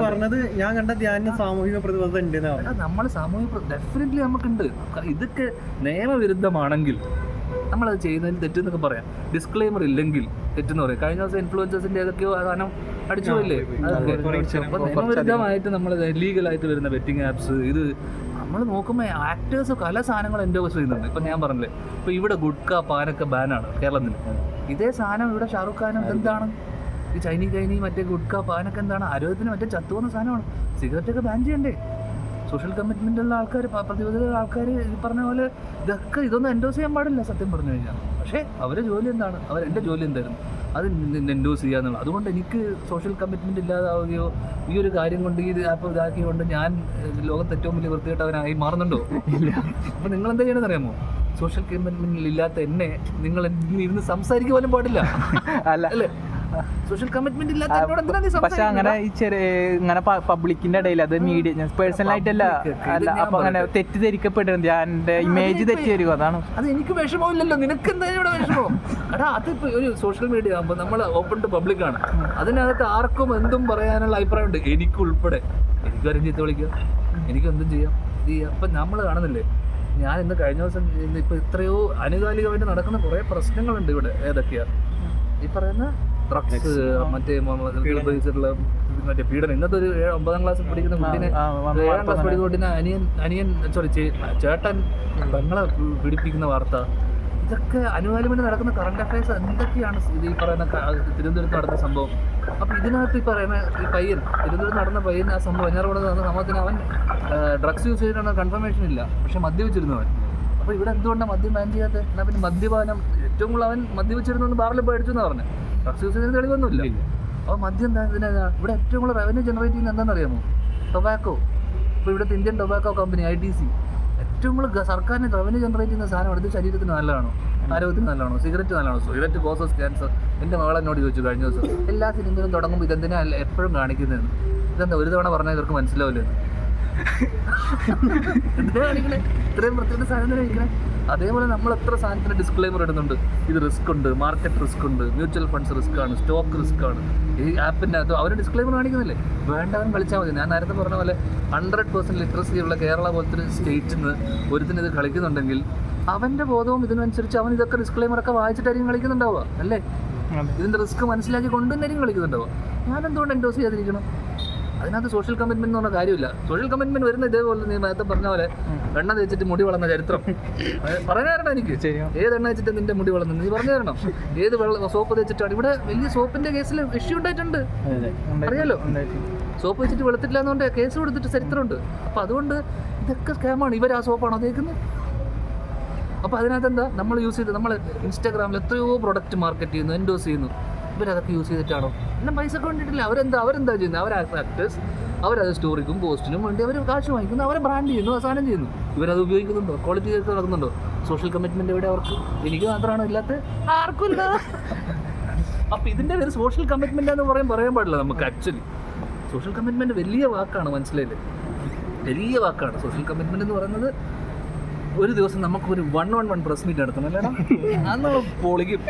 പറഞ്ഞത് ഞാൻ കണ്ട ധ്യാനം സാമൂഹിക പ്രതിബദ്ധത ഉണ്ട്. നമ്മൾ സാമൂഹിക ഡെഫിനറ്റ്ലി നമുക്കുണ്ട്. ഇതൊക്കെ നിയമവിരുദ്ധമാണെങ്കിൽ നമ്മളത് ചെയ്യുന്നതിന് തെറ്റെന്നൊക്കെ പറയാം. ഡിസ്ക്ലെയിമർ ഇല്ലെങ്കിൽ തെറ്റെന്ന് പറയാം. കഴിഞ്ഞ ദിവസം ഇൻഫ്ലുവൻസേഴ്സിന്റെ ഏതൊക്കെയോ സാധനം അടിച്ചു പോയില്ലേ? നിയമവിരുദ്ധമായിട്ട് നമ്മൾ ലീഗലായിട്ട് വരുന്ന ബെറ്റിംഗ് ആപ്സ്, ഇത് നമ്മൾ നോക്കുമ്പോൾ ആക്ടേഴ്സ് പല സാധനങ്ങൾ എൻഡോസ് ചെയ്യുന്നുണ്ട്. ഇപ്പം ഞാൻ പറഞ്ഞില്ലേ, ഇപ്പോൾ ഇവിടെ ഗുഡ്ക പാനൊക്കെ ബാനാണ് കേരളത്തിൽ. ഇതേ സാധനം ഇവിടെ ഷാറുഖ് ഖാനും എന്താണ് ഈ ചൈനി മറ്റേ ഗുഡ്ക പാനൊക്കെ എന്താണ് ആരോഗ്യത്തിന് മറ്റേ ചത്തുവന്ന സാധനമാണ്. സിഗരറ്റൊക്കെ ബാൻ ചെയ്യണ്ടേ? സോഷ്യൽ കമ്മിറ്റ്മെൻ്റ് ഉള്ള ആൾക്കാർ, പ്രതിബദ്ധത ആൾക്കാർ ഈ പറഞ്ഞ പോലെ ഇതൊന്നും എൻഡോസ് ചെയ്യാൻ പാടില്ല സത്യം പറഞ്ഞു കഴിഞ്ഞാൽ. പക്ഷേ അവരുടെ ജോലി എന്താണ്? എൻ്റെ ജോലി എന്തായിരുന്നു? അത് എൻഡോസ് ചെയ്യാന്നുള്ളത്. അതുകൊണ്ട് എനിക്ക് സോഷ്യൽ കമ്മിറ്റ്മെൻറ്റ് ഇല്ലാതാവുകയോ ഈ ഒരു കാര്യം കൊണ്ട് ഈ ആപ്പ് ഇതാക്കിയതുകൊണ്ട് ഞാൻ ലോകത്ത് ഏറ്റവും വലിയ വൃത്തികെട്ടവനായി മാറുന്നുണ്ടോ? ഇല്ല. അപ്പോൾ നിങ്ങൾ എന്താ ചെയ്യണമെന്ന് അറിയാമോ? സോഷ്യൽ കമ്മിറ്റ്മെൻറ്റിൽ ഇല്ലാത്ത എന്നെ നിങ്ങൾ ഇരുന്ന് സംസാരിക്കുക പോലും പാടില്ല. അല്ലേ? സോഷ്യൽ കമ്മിറ്റ്മെന്റ് ഇല്ലാത്ത. പക്ഷെ അങ്ങനെ ഈ ഇങ്ങനെ പബ്ലിക്കിന്റെ ഇടയിൽ അത് മീഡിയ പേഴ്സണലായിട്ടല്ല, അപ്പൊ അങ്ങനെ തെറ്റിദ്ധരിക്കപ്പെടുന്നത്, എന്റെ ഇമേജ് തെറ്റി വരും. അതാണ്. അത് എനിക്ക് വിഷമമില്ലല്ലോ, നിനക്ക് എന്തായാലും ഇവിടെ വിഷമം. എടാ അതിപ്പോ ഒരു സോഷ്യൽ മീഡിയ ആകുമ്പോൾ നമ്മൾ ഓപ്പൺ ടു പബ്ലിക് ആണ്. അതിനകത്ത് ആർക്കും എന്തും പറയാനുള്ള അഭിപ്രായമുണ്ട്, എനിക്കുൾപ്പെടെ. എനിക്ക് വരും ചീത്ത വിളിക്കുക, എനിക്ക് എന്തും ചെയ്യാം, ഇത് ചെയ്യാം. അപ്പം നമ്മൾ കാണുന്നില്ലേ, ഞാൻ ഇന്ന് കഴിഞ്ഞ ദിവസം ഇപ്പൊ എത്രയോ ആനുകാലികമായിട്ട് നടക്കുന്ന കുറേ പ്രശ്നങ്ങളുണ്ട് ഇവിടെ. ഏതൊക്കെയാ ഈ പറയുന്ന ഡ്രഗ്സ്, മറ്റേ മറ്റേ പീഡനം. ഇന്നത്തെ ഒരു 9ാം ക്ലാസ്സിൽ പഠിക്കുന്ന കുട്ടീനെ, 7ാം ക്ലാസ് പഠിക്കുന്ന കുട്ടീനെ അനിയൻ ചേട്ടൻ പെങ്ങളെ പീഡിപ്പിക്കുന്ന വാർത്ത. ഇതൊക്കെ അനുകാലികമായിട്ട് നടക്കുന്ന കറണ്ട് അഫയേഴ്സ് എന്തൊക്കെയാണ് ഇത് ഈ പറയുന്ന തിരുവനന്തപുരത്ത് നടന്ന സംഭവം. അപ്പോൾ ഇതിനകത്ത് ഈ പറയുന്ന ഈ പയ്യൻ, തിരുവനന്തപുരത്ത് നടന്ന പയ്യൻ, ആ സംഭവം എഞ്ഞാറോട് നടന്ന സംഭവത്തിന് അവൻ ഡ്രഗ്സ് യൂസ് ചെയ്തിട്ടാണ് കൺഫർമേഷൻ ഇല്ല, പക്ഷെ മദ്യപിച്ചിരുന്നവൻ. അപ്പോൾ ഇവിടെ എന്തുകൊണ്ടാണ് മദ്യം ബാൻ ചെയ്യാത്തത്? എന്നാൽ പിന്നെ മദ്യപാനം ഏറ്റവും കൂടുതൽ അവൻ മദ്യപിച്ചിരുന്നു ബാറിൽ പോയി അടിച്ചു എന്നാണ് പറഞ്ഞത്. ഡ്രഗ്സ് യൂസ് ചെയ്യുന്ന തെളിവൊന്നുമില്ല. അപ്പോൾ മദ്യം എന്താ ഇവിടെ ഏറ്റവും കൂടുതൽ റവന്യൂ ജനറേറ്റ് ചെയ്യുന്നത് എന്താണെന്ന് അറിയാമോ? ടൊബാക്കോ. ഇപ്പോൾ ഇവിടുത്തെ ഇന്ത്യൻ ടൊബാക്കോ കമ്പനി ITC ഏറ്റവും കൂടുതൽ സർക്കാരിന് റവന്യൂ ജനറേറ്റ് ചെയ്യുന്ന സാധനമാണ്. ഇത് ശരീരത്തിന് നല്ലതാണോ? ആരോഗ്യത്തിന് നല്ലതാണോ? സിഗരറ്റ് നല്ലതാണോ? Cigarette causes cancer. എൻ്റെ മകളെന്നോട് ചോദിച്ചു കഴിഞ്ഞ ദിവസം, എല്ലാ സിനിമയിലും തുടങ്ങുമ്പോൾ ഇതെന്തിനാ എപ്പോഴും കാണിക്കുന്നതെന്ന്. ഇതെന്താ ഒരു തവണ പറഞ്ഞാൽ ഇവർക്ക് മനസ്സിലാവില്ലെന്ന്. എന്തിനാ കാണിക്കണേ? ഇത്രയും പ്രത്യേക സാധനം കഴിക്കണേ. അതേപോലെ നമ്മൾ എത്ര സാധനത്തിന് ഡിസ്ക്ലെയിമർ ഇടുന്നുണ്ട്. ഇത് റിസ്ക് ഉണ്ട്, മാർക്കറ്റ് റിസ്ക് ഉണ്ട്, മ്യൂച്വൽ ഫണ്ട്സ് റിസ്ക് ആണ്, സ്റ്റോക്ക് റിസ്ക് ആണ്. ഈ ആപ്പിൻ്റെ അത് അവർ ഡിസ്ക്ലെയിമർ കാണിക്കുന്നില്ലേ? വേണ്ടവൻ കളിച്ചാൽ മതി. ഞാൻ നേരത്തെ പറഞ്ഞ പോലെ 100% ലിറ്ററസി ഉള്ള കേരള പോലത്തെ ഒരു സ്റ്റേറ്റിൽ നിന്ന് ഒരുത്തിന് ഇത് കളിക്കുന്നുണ്ടെങ്കിൽ അവൻ്റെ ബോധവും ഇതിനനുസരിച്ച് അവൻ ഇതൊക്കെ ഡിസ്ക്ലെയിമറൊക്കെ വായിച്ചിട്ടായിരിക്കും കളിക്കുന്നുണ്ടാവുക. അല്ലേ? ഇതിൻ്റെ റിസ്ക് മനസ്സിലാക്കി കൊണ്ടുതന്നെയായിരിക്കും കളിക്കുന്നുണ്ടാവുക. ഞാനെന്തുകൊണ്ട് എൻഡോസ് ചെയ്യാതിരിക്കണം? അതിനകത്ത് സോഷ്യൽ കമ്മിറ്റ്മെന്റ് എന്ന് പറഞ്ഞ കാര്യമില്ല. സോഷ്യൽ കമ്മിറ്റ്മെന്റ് വരുന്ന ഇതേപോലെ നീ നേരത്തെ പറഞ്ഞ പോലെ എണ്ണ തേച്ചിട്ട് മുടി വളർന്ന ചരിത്രം പറഞ്ഞു തരണം എനിക്ക്. ഏത് എണ്ണ വെച്ചിട്ട് നിന്റെ മുടി വളർന്നു നീ പറഞ്ഞു തരണം. ഏത് സോപ്പ് തേച്ചിട്ടാണ്? ഇവിടെ വലിയ സോപ്പിന്റെ കേസിൽ ഇഷ്യൂ ഉണ്ടായിട്ടുണ്ട്, അറിയാലോ. സോപ്പ് വെച്ചിട്ട് വെളുത്തിട്ടില്ല എന്നുകൊണ്ട് കേസ് കൊടുത്തിട്ട് ചരിത്രമുണ്ട്. അപ്പം അതുകൊണ്ട് ഇതൊക്കെ സ്കാമാണ്. ഇവർ ആ സോപ്പാണോ തേക്കുന്നത്? അപ്പോൾ അതിനകത്ത് എന്താ നമ്മൾ യൂസ് ചെയ്ത്, നമ്മൾ ഇൻസ്റ്റാഗ്രാമിൽ എത്രയോ പ്രൊഡക്റ്റ് മാർക്കറ്റ് ചെയ്യുന്നു, എൻഡോസ് ചെയ്യുന്നു. ഇവരതൊക്കെ യൂസ് ചെയ്തിട്ടാണോ? എല്ലാം പൈസ കൊണ്ടിട്ടില്ല. അവരെന്താ ചെയ്യുന്നത്? ആക്ടേഴ്സ് അവരത് സ്റ്റോറിക്കും പോസ്റ്റിനും വേണ്ടി അവർ കാശ് വാങ്ങിക്കുന്നു, അവരെ ബ്രാൻഡ് ചെയ്യുന്നു, സാധനം ചെയ്യുന്നു. ഇവരത് ഉപയോഗിക്കുന്നുണ്ടോ? ക്വാളിറ്റി ചെയ്ത് നടക്കുന്നുണ്ടോ? സോഷ്യൽ കമ്മിറ്റ്മെന്റ് എവിടെ അവർക്ക്? എനിക്ക് മാത്രമാണോ ഇല്ലാത്ത? ആർക്കും ഇല്ല. അപ്പം ഇതിൻ്റെ പേര് സോഷ്യൽ കമ്മിറ്റ്മെന്റ് എന്ന് പറയാൻ പാടില്ല നമുക്ക്. ആക്ച്വലി സോഷ്യൽ കമ്മിറ്റ്മെന്റ് വലിയ വാക്കാണ്, മനസ്സിലായില്ലേ? വലിയ വാക്കാണ് സോഷ്യൽ കമ്മിറ്റ്മെന്റ് എന്ന് പറയുന്നത്. ഒരു ദിവസം നമുക്കൊരു 1-on-1 പ്രസ് മീറ്റ് നടത്തണം, അല്ലേടാ? അന്ന് പൊളിക്കും.